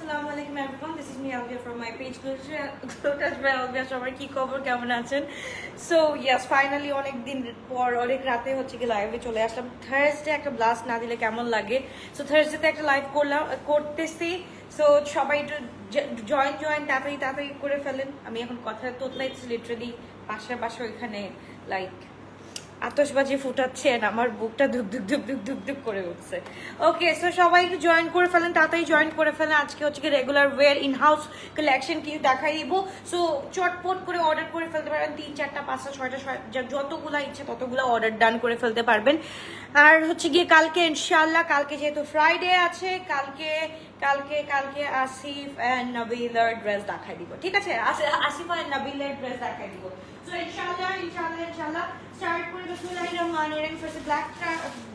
Assalamu alaikum everyone. This is me Alvia from my page Alvia সবাই কি খবর কেমন আছেন? So yes, finally অনেক দিন পর অনেক রাতে হচ্ছে কি লাইভে চলে আসলাম। থার্সডে একটা ব্লাস্ট না দিলে কেমন লাগে? সো থার্সডেতে একটা লাইভ করতেছি। সো সবাই একটু জয়েন তাড়াতাড়ি করে ফেলেন। আমি এখন কথা তোতলাইছি লিটারালি পাশে ওইখানে লাইক আতশবাজি ফুটাচ্ছেন, আমার বুকটা ধুক ধুক করে উঠছে। ওকে, সো সবাই একটু জয়েন করে ফেলেন, তাড়াতাড়ি জয়েন করে ফেলেন। আজকে হচ্ছে কি regular wire in house collection কি দেখাই দিব। সো চটপট করে অর্ডার করে ফেলতে পারেন, 3, 4, 5, 6 যতগুলা ইচ্ছে ততগুলা অর্ডার ডান করে ফেলতে পারবেন। আর হচ্ছে গিয়ে কালকে ইনশাআল্লাহ, কালকে যেহেতু ফ্রাইডে আছে, কালকে আসিফ এন্ড নাবিলার ড্রেস দেখাই দিব। ঠিক আছে, আসিফ এন্ড নাবিলার ড্রেস দেখাই দিব। সো ইনশাআল্লাহ স্টার্ট করে বিসমিল্লাহিররহমানিররহিম। ফার্স্ট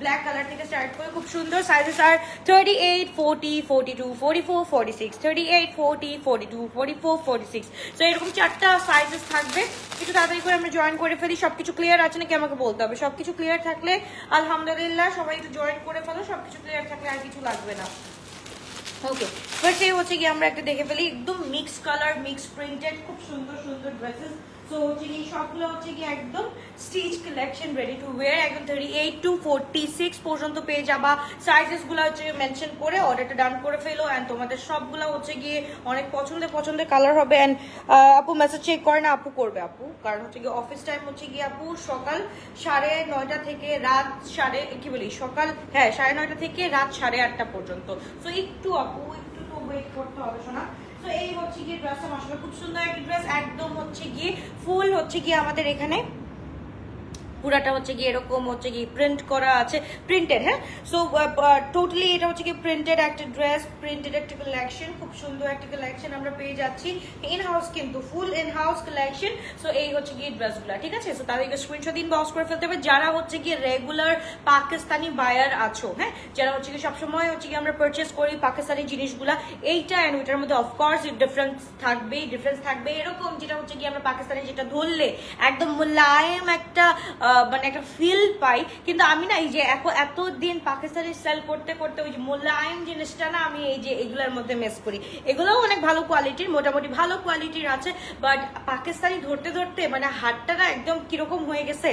ব্ল্যাক কালার থেকে স্টার্ট করে খুব সুন্দর সাইজেস আর 38, 40, 42, 44, 46, 38, 40, 42, 44, 46। সো এরকম 4টা সাইজেস থাকবে। একটু তাড়াতাড়ি করে আমরা জয়েন করে ফেলি। সবকিছু ক্লিয়ার আছে নাকি আমাকে বলতে হবে। সবকিছু ক্লিয়ার থাকলে আলহামদুলিল্লাহ, সবাই একটু জয়েন করে ফেলো। সবকিছু ক্লিয়ার থাকলে আর কিছু লাগবে না। ওকে, ফার্স্টে হচ্ছে কি আমরা একটা দেখে ফেলি, একদম মিক্স কালার মিক্স প্রিন্টেড খুব সুন্দর ড্রেসেস। সো হচ্ছে কি সবগুলো হচ্ছে কি একদম stitch collection, ready to wire. একদম 38 to 46 পর্যন্ত পেয়ে যাবা। সাইজেস গুলো হচ্ছে মেনশন করে অর্ডারটা ডান করে ফেলো। এন্ড তোমাদের সবগুলো হচ্ছে গিয়ে অনেক পছন্দের কালার হবে। এন্ড আপু মেসেজ চেক করে না, আপু করবে আপু, কারণ হচ্ছে গিয়ে অফিস টাইম হচ্ছে গিয়ে আপু সকাল 9:30 থেকে রাত সকাল 9:30 থেকে রাত 8:30 পর্যন্ত। সো একটু আপু একটু তো ওয়েট করতে হবে শোনা। তো এই হচ্ছে গিয়ে ড্রেসটা মাশাআল্লাহ খুব সুন্দর একটা ড্রেস। একদম হচ্ছে গিয়ে ফুল হচ্ছে গিয়ে আমাদের এখানে পুরাটা হচ্ছে গিয়ে এরকম হচ্ছে গিয়ে প্রিন্ট করা আছে, প্রিন্টেড। হ্যাঁ, সো টোটালি এটা হচ্ছে গিয়ে প্রিন্টেড একটা ড্রেস, প্রিন্টেড একটা কালেকশন, খুব সুন্দর একটা কালেকশন আমরা পেয়ে যাচ্ছি ইন হাউস, কিন্তু ফুল ইন হাউস কালেকশন। সো এই হচ্ছে গিয়ে ড্রেসগুলো, ঠিক আছে। সো তাদেরকে স্ক্রিনশট দিন, বক্স করে ফেলতে হবে যারা হচ্ছে গিয়ে রেগুলার পাকিস্তানি বায়ার আছো। হ্যাঁ, যারা হচ্ছে গিয়ে সবসময় হচ্ছে গিয়ে আমরা পারচেস করি পাকিস্তানি জিনিসগুলা, এইটা এন্ড ওইটার মধ্যে অফকোর্স ডিফারেন্স থাকবে এরকম, যেটা হচ্ছে গিয়ে আমরা পাকিস্তানি যেটা ধরলে একদম মোলায়েম একটা মানে একটা ফিল পাই। কিন্তু আমি না এই যে এতদিন পাকিস্তানি সেল করতে ওই যে মোলায়েম জিনিসটা না আমি এই যে এগুলোর মধ্যে মিস করি। এগুলোও অনেক ভালো কোয়ালিটির, মোটামুটি ভালো কোয়ালিটির আছে, বাট পাকিস্তানি ধরতে মানে হাতটা না একদম কিরকম হয়ে গেছে,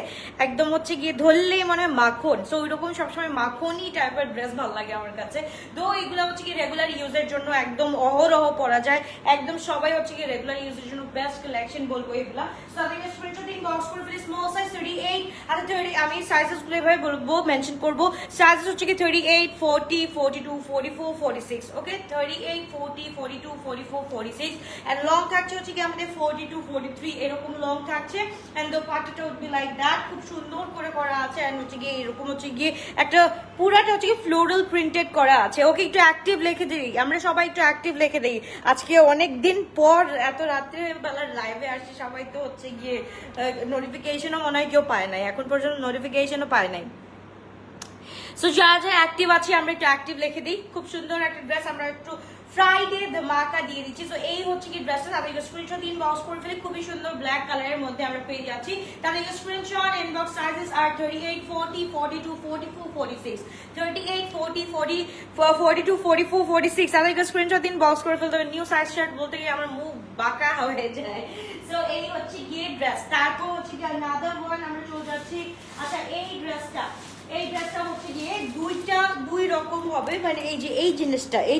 একদম হচ্ছে গিয়ে ধরলেই মানে মাখন। সো ওইরকম সবসময় মাখনই টাইপের ড্রেস ভালো লাগে আমার কাছে। তো এগুলো হচ্ছে কি রেগুলার ইউজের জন্য একদম অহরহ পরা যায়, একদম সবাই হচ্ছে কি রেগুলার ইউজের জন্য বেস্ট কালেকশন বলবো এগুলা। সো তাদেরকে স্ক্রিনশট দিন, বক্স করে ফেলি। স্মল সাইজ 38 আর 30, আমি সাইজেস গুলো এভাবে বলবো, মেনশন করবো। সাইজেস হচ্ছে কি 38, 40, 42, 44, 46। ওকে, 38, 40, 42, 44, 46। এন্ড লং থাকছে হচ্ছে কি আমাদের 42, 43 এরকম লং থাকছে। এন্ড দ্য পার্টটা উড বি লাইক দ্যাট, খুব সুন্দর করে করা আছে। এন্ড হচ্ছে গিয়ে এরকম হচ্ছে গিয়ে একটা পুরাটা হচ্ছে কি ফ্লোরাল প্রিন্টেড করা আছে। ওকে, একটু অ্যাক্টিভ লিখে দিই, আমরা সবাই একটু অ্যাক্টিভ লিখে দিই। আজকে অনেক দিন পর এত রাত্রে বেলার লাইভে আসছি, সবাই তো হচ্ছে গিয়ে নোটিফিকেশনও মনে হয় কেউ পায় নাই, এখন পর্যন্ত নোটিফিকেশনও পায় নাই। সো যারা অ্যাক্টিভ আছে আমরা একটু অ্যাক্টিভ লিখে দিই। খুব সুন্দর একটা ড্রেস আমরা একটু ফ্রাইডে ধামাকা দিয়ে দিচ্ছি। সো এই হচ্ছে কি ড্রেসটা, তাদের স্ক্রিনশট ইনবক্স করে ফেলে। খুবই সুন্দর ব্ল্যাক কালারের মধ্যে আমরা পেয়ে যাচ্ছি। তাদের স্ক্রিনশট ইনবক্স সাইজেস আর 38, 40, 42, 44, 46, 38, 40, 42, 44, 46। তাদেরকে স্ক্রিনশট ইনবক্স করে ফেলতে হবে। নিউ সাইজ শার্ট বলতে গিয়ে আমার মুখ বাঁকা হয়ে যায়। সো এই হচ্ছে গিয়ে ড্রেস। তারপর হচ্ছে কি আনাদার ওয়ান আমরা চলে যাচ্ছি। আচ্ছা, এই ড্রেসটা হচ্ছে গিয়ে দুই রকম হবে, মানে এই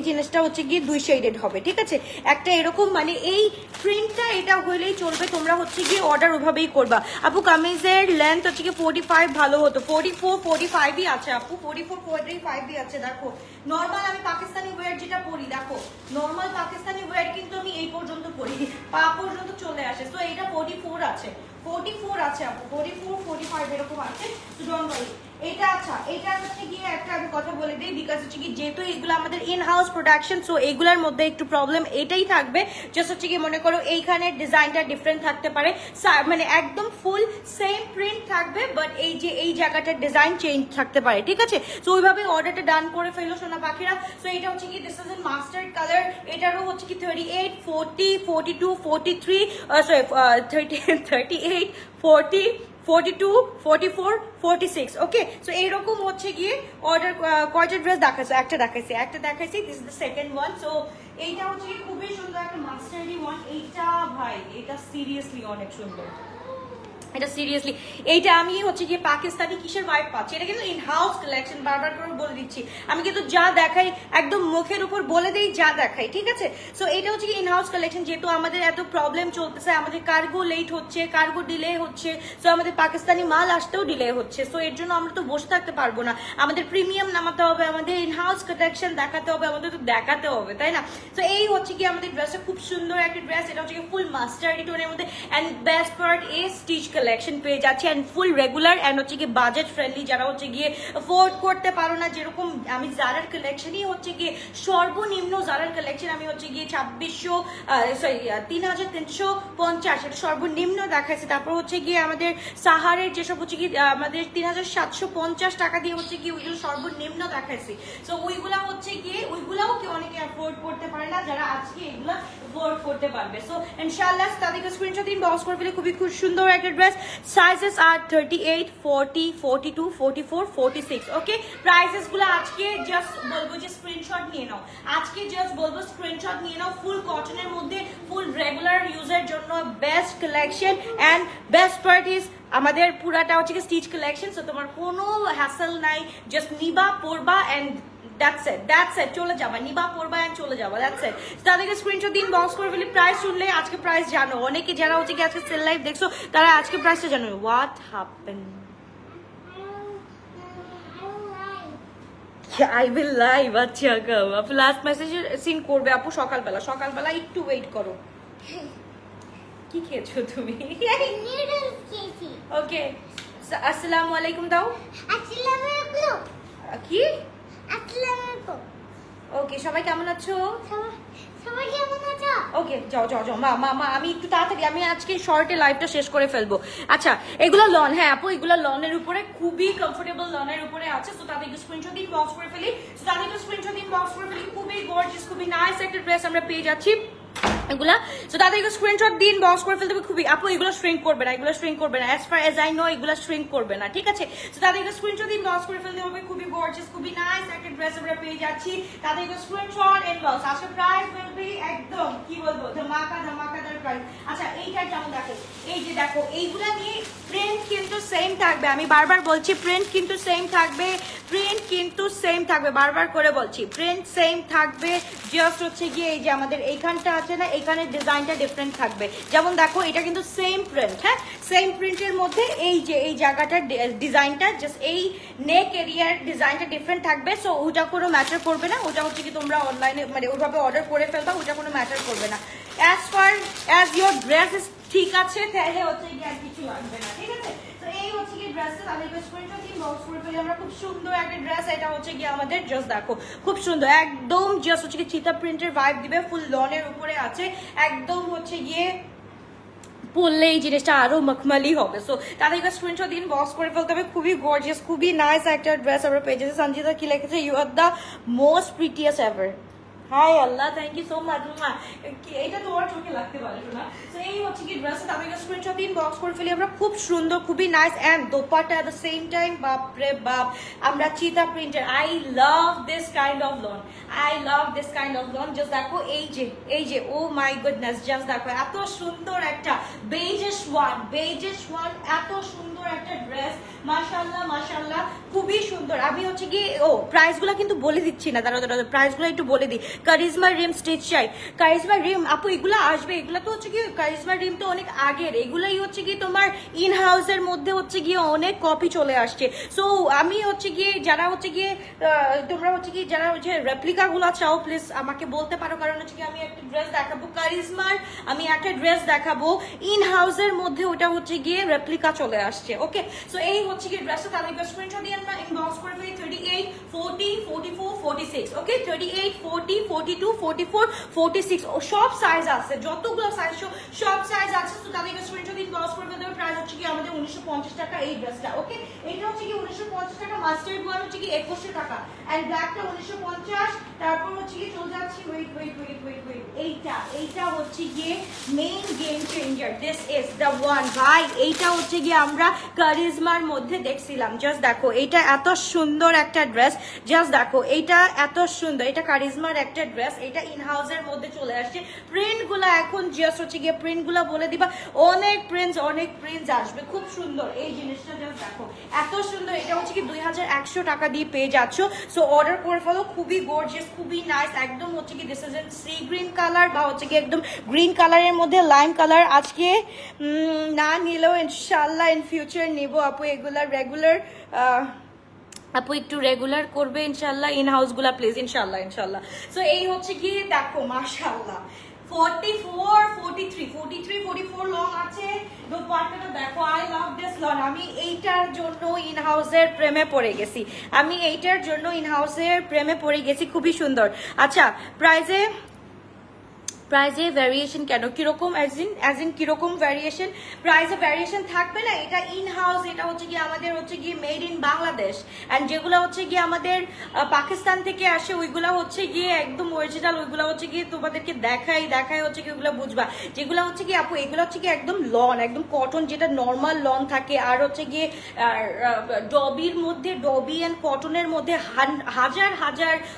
জিনিসটা হচ্ছে গিয়ে 2 শেডেড হবে, ঠিক আছে। একটা এরকম মানে এই প্রিন্টটা এটা হইলেই চলবে, তোমরা হচ্ছে গিয়ে অর্ডার ওইভাবেই করবা। আপু কামিজের লেন্থ হচ্ছে গিয়ে 45 ভালো হতো, 44, 45ই আছে আপু, 44, 45ই আছে। দেখো নর্মাল আমি পাকিস্তানি ওয়্যার যেটা পরি, দেখো নর্মাল পাকিস্তানি ওয়্যার কিন্তু আমি এই পর্যন্ত পরি, পা পর্যন্ত চলে আসে। তো এটা 44 আছে, 44 আছে আপু, 44, 45 এরকম আছে। তো ডোন্ট ওয়ারি। এটা আচ্ছা, এটা হচ্ছে গিয়ে একটা আমি কথা বলে দিই, বিকজ হচ্ছে কি যেহেতু এগুলো আমাদের ইন হাউস প্রোডাকশন, সো এগুলোর মধ্যে একটু প্রবলেম এটাই থাকবে, জাস্ট হচ্ছে কি মনে করো এইখানে ডিজাইনটা ডিফারেন্ট থাকতে পারে, মানে একদম ফুল সেম প্রিন্ট থাকবে, বাট এই যে এই জায়গাটার ডিজাইন চেঞ্জ থাকতে পারে, ঠিক আছে। সো ওইভাবে অর্ডারটা ডান করে ফেলো সোনা পাখিরা। সো এটা হচ্ছে কি this is in mustard colour, এটারও হচ্ছে কি 38, 40, 42, 43, সরি 38, 40, 42, 44, 46। ওকে, সো এইরকম হচ্ছে গিয়ে অর্ডার কয়টা ড্রেস দেখাইছে, একটা দেখাইছি, this is the second one. So এইটা হচ্ছে খুবই সুন্দর একটা মাস্টার্ডি ওয়ান। এইটা ভাই এটা সিরিয়াসলি অনেক সুন্দর, এটা সিরিয়াসলি এইটা আমি হচ্ছে গিয়ে পাকিস্তানি কিসের ভাইব পাচ্ছি। এটা কিন্তু ইন হাউস কালেকশন, বারবার করে বলে দিচ্ছি আমি কিন্তু যা দেখাই একদম মুখের উপর বলে দেই যা দেখাই, ঠিক আছে। সো এটা হচ্ছে কি ইন হাউস কালেকশন, যেহেতু আমাদের এত প্রবলেম চলতেছে, আমাদের কার্গো লেট হচ্ছে, কার্গো ডিলে হচ্ছে, সো আমাদের পাকিস্তানি মাল আসতেও ডিলে হচ্ছে। সো এর জন্য আমরা তো বসে থাকতে পারবো না, আমাদের প্রিমিয়াম নামাতে হবে, আমাদের ইন হাউস কালেকশন দেখাতে হবে, আমাদের তো দেখাতে হবে, তাই না। তো এই হচ্ছে কি আমাদের ড্রেসটা খুব সুন্দর একটা ড্রেস, এটা হচ্ছে কি ফুল মাস্টার্ড টোনের মধ্যে and best part a stitch collection পেয়ে যাচ্ছে এন্ড ফুল রেগুলার এন্ড হচ্ছে গিয়ে বাজেট ফ্রেন্ডলি, যারা হচ্ছে গিয়ে অ্যাফোর্ড করতে পারো না, যেরকম আমি জারার কালেকশনই হচ্ছে গিয়ে সর্বনিম্ন জারার কালেকশন আমি হচ্ছে গিয়ে 3350 এটা সর্বনিম্ন দেখাচ্ছে। তারপর হচ্ছে গিয়ে আমাদের সাহারের যেসব হচ্ছে গিয়ে আমাদের 3750 টাকা দিয়ে হচ্ছে গিয়ে ওইগুলো সর্বনিম্ন দেখাচ্ছি। সো ওইগুলা হচ্ছে গিয়ে ওইগুলাও কি অনেকে অ্যাফোর্ড করতে পারে না, যারা আজকে এগুলা অ্যাফোর্ড করতে পারবে। সো ইনশাআল্লাহ তাদেরকে স্ক্রিনশট দিন, বক্স করে ফেলে। খুবই খুব সুন্দর একটা ড্রেস, সাইজেস আর 38, 40, 42, 44, 46। ওকে, প্রাইসেস গুলো আজকে জাস্ট বলবো যে স্ক্রিনশট নিয়ে নাও, আজকে জাস্ট বলবো স্ক্রিনশট নিয়ে নাও। ফুল কটনের মধ্যে ফুল রেগুলার ইউজের জন্য best collection and best part is আমাদের পুরাটা হচ্ছে স্টিচ কালেকশন। সো তোমার কোনো হ্যাসেল নাই, জাস্ট নিবা পরবা এন্ড that's it চলে যাবা, নিবা পরবা এন্ড চলে যাবা, that's it। তাদেরকে স্ক্রিনশট দিন, বক্স করে ফেলি। প্রাইস শুনলে আজকে প্রাইস জানো, অনেকে যারা হচ্ছে কি আজকে সেল লাইভ দেখছো তারা আজকে প্রাইসটা জানো। What happen, I will live। আচ্ছা আপু লাস্ট মেসেজ সিন করবে আপু সকালবেলা, সকালবেলা একটু ওয়েট করো। কি খেয়েছো তুমি? ওকে, আসসালামু আলাইকুম দাও। আসসালামু আলাইকুম। কি? আসসালামু আলাইকুম। ওকে, সবাই কেমন আছো? সবাই কেমন আছো? ওকে, যাও যাও যাও মা আমি একটু তাড়াতাড়ি, আমি আজকে শর্টে লাইভটা শেষ করে ফেলবো। আচ্ছা, এগুলো লন, হ্যাঁ আপু এগুলো লনের উপরে, খুবই কমফোর্টেবল লনের উপরে আছে। সো তাদের স্ক্রিনশট দিন, বক্স করে ফেলি। সো তাদের স্ক্রিনশট দিন, বক্স করে ফেলি। খুবই গর্জিয়াস, খুবই নাইস একটা ড্রেস আমরা পেয়ে যাচ্ছি এগুলা। সো তাদেরকে স্ক্রিনশট দিন, বক্স করে ফেলতে হবে। খুবই আপু এগুলো শ্রিঙ্ক করবে না, এগুলো শ্রিঙ্ক করবে না, as far as I know এগুলো শ্রিঙ্ক করবে না, ঠিক আছে। সো তাদেরকে স্ক্রিনশট দিন, বক্স করে ফেলতে হবে। খুবই গর্জিয়াস, খুবই নাইস একটা ড্রেস আমরা পেয়ে যাচ্ছি। তাদেরকে স্ক্রিনশট এন্ড বক্স। আজকে প্রাইস উইল বি একদম কি বলবো ধামাকাদার প্রাইস। আচ্ছা এইটা কেমন দেখো, এই যে দেখো এইগুলা নিয়ে প্রিন্ট কিন্তু সেম থাকবে, আমি বারবার বলছি প্রিন্ট কিন্তু সেম থাকবে, প্রিন্ট কিন্তু সেম থাকবে, বারবার করে বলছি প্রিন্ট সেম থাকবে। জাস্ট হচ্ছে গিয়ে এই যে আমাদের এইখানটা আছে না, এখানে ডিজাইনটা ডিফারেন্ট থাকবে। যেমন দেখো এটা কিন্তু সেম প্রিন্ট, হ্যাঁ সেম প্রিন্টের মধ্যে এই যে এই জায়গাটার ডিজাইনটা জাস্ট এই নেক এরিয়ার ডিজাইনটা ডিফারেন্ট থাকবে। সো ওটা কোনো ম্যাটার করবে না, ওটা হচ্ছে কি তোমরা অনলাইনে মানে ওইভাবে অর্ডার করে ফেলবা, ওটা কোনো ম্যাটার করবে না। As far as your dress is ঠিক আছে, তাহলে হচ্ছে কি আর কিছু লাগবে না, ঠিক আছে। তো এই হচ্ছে কি ড্রেসটা আমি স্ক্রিনশট দিন, বক্স করে ফেলি আমরা। খুব সুন্দর একটা ড্রেস, এটা হচ্ছে কি আমাদের জাস্ট দেখো খুব সুন্দর, একদম জাস্ট হচ্ছে কি চিতা প্রিন্টের ভাইব দিবে, ফুল লনের উপরে আছে, একদম হচ্ছে গিয়ে পরলে এই জিনিসটা আরো মখমলি হবে। সো তাদেরকে স্ক্রিনশট দিন, বক্স করে ফেলতে হবে। খুবই গর্জিয়াস, খুবই নাইস একটা ড্রেস আমরা পেয়ে যাচ্ছি। সঞ্জিতা কি লিখেছে, you are the most prettiest ever. হাই Allah, thank you so much. এটা তোমার চোখে লাগতে পারে না। তো এই হচ্ছে কি ড্রেস, তাদেরকে স্ক্রিনশট দিন, বক্স করে ফেলি আমরা। খুব সুন্দর, খুবই nice and dupatta at the same time, বাপ রে বাপ আমরা চিতা প্রিন্টের। I love this kind of lawn, I love this kind of lawn. Just দেখো এই যে ও মাই গুডনেস, জাস্ট দেখো এত সুন্দর একটা বেজেস ওয়ান, এত সুন্দর একটা ড্রেস, মাশাআল্লাহ মাশাআল্লাহ খুবই সুন্দর। আমি হচ্ছে কি প্রাইসগুলো কিন্তু বলে দিচ্ছি না, দাঁড়াও প্রাইসগুলো একটু বলে দিই। কারিজমা রিম স্টিচ চাই, কারিজমা রিম আপু এগুলো আসবে, এগুলো তো হচ্ছে কি কারিজমা রিম তো অনেক আগের, এগুলাই হচ্ছে কি তোমার ইন হাউসের মধ্যে হচ্ছে গিয়ে অনেক কপি চলে আসছে। সো আমি হচ্ছে গিয়ে যারা হচ্ছে গিয়ে তোমরা হচ্ছে কি যারা হচ্ছে রেপ্লিকা গুলা চাও প্লিজ আমাকে বলতে পারো, কারণ হচ্ছে কি আমি একটা ড্রেস দেখাবো কারিজমার, আমি একটা ড্রেস দেখাবো ইন হাউসের মধ্যে, ওটা হচ্ছে গিয়ে রেপ্লিকা চলে আসছে। ওকে, সো এই হচ্ছে কি ড্রেসটা, তাদেরকে স্ক্রিনশট দিয়ে আমরা ইনবক্স করে ফেলি। 38, 40, 44, 46। ওকে, 38, 40, 42, 44, 46 ও সব সাইজ আছে, যতগুলো সাইজ সব সাইজ আছে। তো তাদেরকে স্ক্রিনশট দিন, বক্স করে ফেলতে হবে। প্রাইস হচ্ছে কি আমাদের 1950 টাকা এই ড্রেসটা। ওকে, এটা হচ্ছে কি 1950 টাকা, মাস্টার্ড ওয়ান হচ্ছে কি 2100 টাকা এন্ড ব্ল্যাকটা 1950। তারপর হচ্ছে কি চলে যাচ্ছি ওয়েট এইটা হচ্ছে গিয়ে main game changer, this is the one ভাই। এইটা হচ্ছে গিয়ে আমরা কারিজমার মধ্যে দেখছিলাম, জাস্ট দেখো এইটা এত সুন্দর একটা ড্রেস, জাস্ট দেখো এইটা এত সুন্দর, এটা কারিজমার একটা একটা ড্রেস, এটা ইন হাউসের মধ্যে চলে আসছে। প্রিন্টগুলো এখন জাস্ট হচ্ছে গিয়ে প্রিন্টগুলো বলে দিবা, অনেক প্রিন্টস আসবে, খুব সুন্দর। এই জিনিসটা জাস্ট দেখো এত সুন্দর, এটা হচ্ছে কি 2100 টাকা দিয়ে পেয়ে যাচ্ছ। সো অর্ডার করে ফেলো, খুবই গর্জিয়াস, খুবই নাইস, একদম হচ্ছে কি this is an sea green colour বা হচ্ছে কি একদম গ্রিন কালারের মধ্যে লাইম কালার। আজকে না নিলেও ইনশাল্লাহ ইন ফিউচার নেব আপু, এগুলা রেগুলার আপু একটু রেগুলার করবে ইনশাল্লাহ ইন হাউস গুলা প্লিজ, ইনশাল্লাহ। সো এই হচ্ছে কি দেখো মাশাআল্লাহ 44, 43, 43, 44 লং আছে। দোপাট্টাটা দেখো, আই লাভ দিস লং। আমি এইটার জন্য ইন হাউসের প্রেমে পড়ে গেছি, খুবই সুন্দর। আচ্ছা, প্রাইজে ভ্যারিয়েশন কেন, কিরকম অ্যাজ ইন কিরকম ভ্যারিয়েশন? প্রাইসে ভ্যারিয়েশন থাকবে না, এটা ইন হাউস, এটা হচ্ছে গিয়ে আমাদের হচ্ছে গিয়ে মেড ইন বাংলাদেশ। অ্যান্ড যেগুলো হচ্ছে গিয়ে আমাদের পাকিস্তান থেকে আসে ওইগুলো হচ্ছে গিয়ে একদম অরিজিনাল, ওইগুলো হচ্ছে গিয়ে তোমাদেরকে দেখাই হচ্ছে কি ওইগুলো বুঝবা। যেগুলো হচ্ছে কি আপু এগুলো হচ্ছে কি একদম লন, একদম কটন, যেটা নর্মাল লন থাকে। আর হচ্ছে গিয়ে ডবির মধ্যে, ডবি অ্যান্ড কটনের মধ্যে হাজার